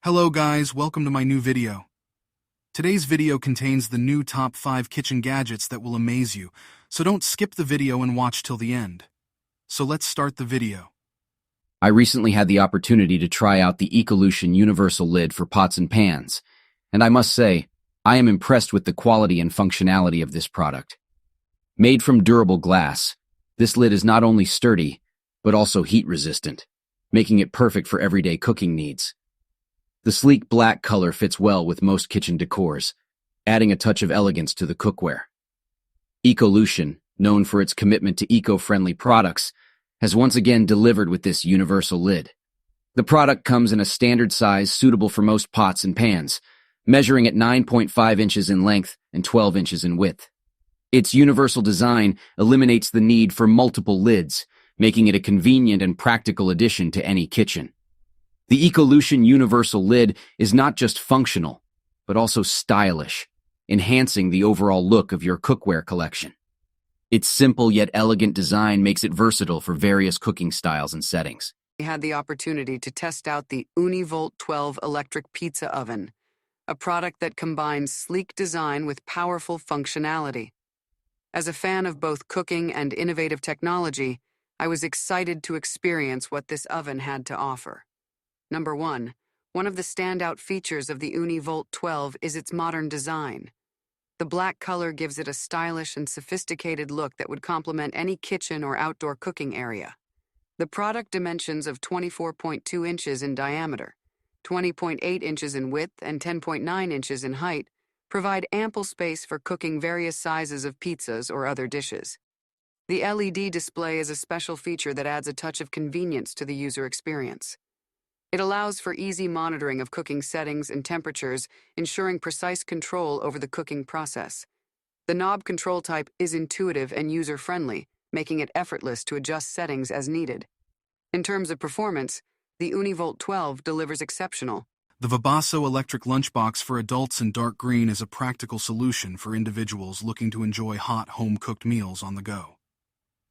Hello guys, welcome to my new video. Today's video contains the new top 5 kitchen gadgets that will amaze you, so don't skip the video and watch till the end. So let's start the video. I recently had the opportunity to try out the Ecolution universal lid for pots and pans, and I must say, I am impressed with the quality and functionality of this product. Made from durable glass, this lid is not only sturdy, but also heat resistant, making it perfect for everyday cooking needs. The sleek black color fits well with most kitchen decors, adding a touch of elegance to the cookware. Ecolution, known for its commitment to eco-friendly products, has once again delivered with this universal lid. The product comes in a standard size suitable for most pots and pans, measuring at 9.5 inches in length and 12 inches in width. Its universal design eliminates the need for multiple lids, making it a convenient and practical addition to any kitchen. The Ecolution universal lid is not just functional, but also stylish, enhancing the overall look of your cookware collection. Its simple yet elegant design makes it versatile for various cooking styles and settings. We had the opportunity to test out the Univolt 12 electric pizza oven, a product that combines sleek design with powerful functionality. As a fan of both cooking and innovative technology, I was excited to experience what this oven had to offer. Number 1. One of the standout features of the Univolt 12 is its modern design. The black color gives it a stylish and sophisticated look that would complement any kitchen or outdoor cooking area. The product dimensions of 24.2 inches in diameter, 20.8 inches in width, and 10.9 inches in height provide ample space for cooking various sizes of pizzas or other dishes. The LED display is a special feature that adds a touch of convenience to the user experience. It allows for easy monitoring of cooking settings and temperatures, ensuring precise control over the cooking process. The knob control type is intuitive and user-friendly, making it effortless to adjust settings as needed. In terms of performance, the Univolt 12 delivers exceptional. The Vabasso electric lunchbox for adults in dark green is a practical solution for individuals looking to enjoy hot home-cooked meals on the go.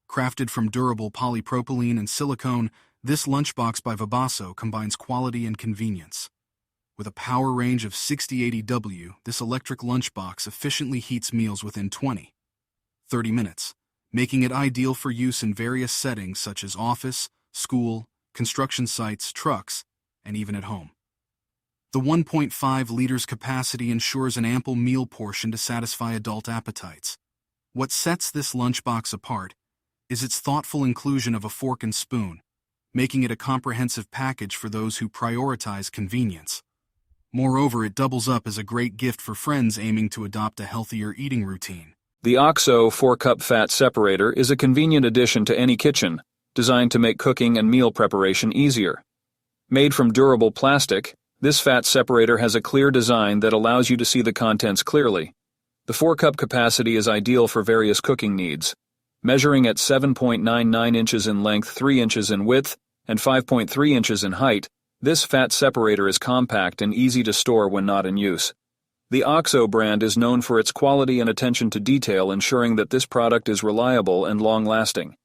Crafted from durable polypropylene and silicone, this lunchbox by Vabasso combines quality and convenience. With a power range of 60-80 W, this electric lunchbox efficiently heats meals within 20-30 minutes, making it ideal for use in various settings such as office, school, construction sites, trucks, and even at home. The 1.5 liters capacity ensures an ample meal portion to satisfy adult appetites. What sets this lunchbox apart is its thoughtful inclusion of a fork and spoon, making it a comprehensive package for those who prioritize convenience. Moreover, it doubles up as a great gift for friends aiming to adopt a healthier eating routine. The OXO 4-cup fat separator is a convenient addition to any kitchen, designed to make cooking and meal preparation easier. Made from durable plastic, this fat separator has a clear design that allows you to see the contents clearly. The 4-cup capacity is ideal for various cooking needs. Measuring at 7.99 inches in length, 3 inches in width, and 5.3 inches in height, this fat separator is compact and easy to store when not in use. The OXO brand is known for its quality and attention to detail, ensuring that this product is reliable and long-lasting.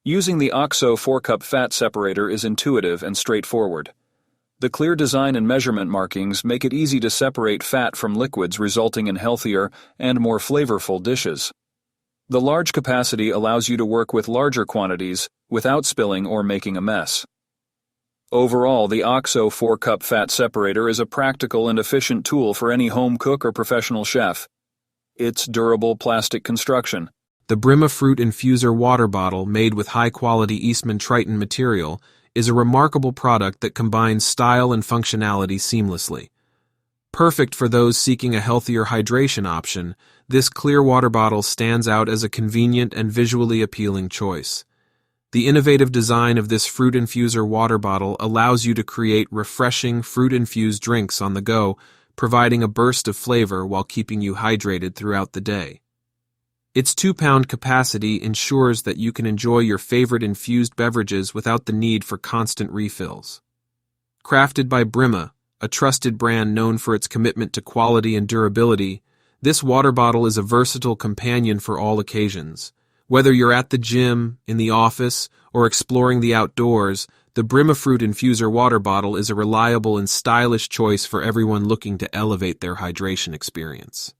Using the OXO 4-cup fat separator is intuitive and straightforward. The clear design and measurement markings make it easy to separate fat from liquids, resulting in healthier and more flavorful dishes. The large capacity allows you to work with larger quantities without spilling or making a mess. Overall, the OXO 4-cup fat separator is a practical and efficient tool for any home cook or professional chef. Its durable plastic construction. The Brima Fruit Infuser water bottle, made with high-quality Eastman Triton material, is a remarkable product that combines style and functionality seamlessly. Perfect for those seeking a healthier hydration option, this clear water bottle stands out as a convenient and visually appealing choice. The innovative design of this fruit infuser water bottle allows you to create refreshing fruit-infused drinks on the go, providing a burst of flavor while keeping you hydrated throughout the day. Its 2-pound capacity ensures that you can enjoy your favorite infused beverages without the need for constant refills. Crafted by Brima, a trusted brand known for its commitment to quality and durability, this water bottle is a versatile companion for all occasions. Whether you're at the gym, in the office, or exploring the outdoors, the Brimafruit Infuser water bottle is a reliable and stylish choice for everyone looking to elevate their hydration experience.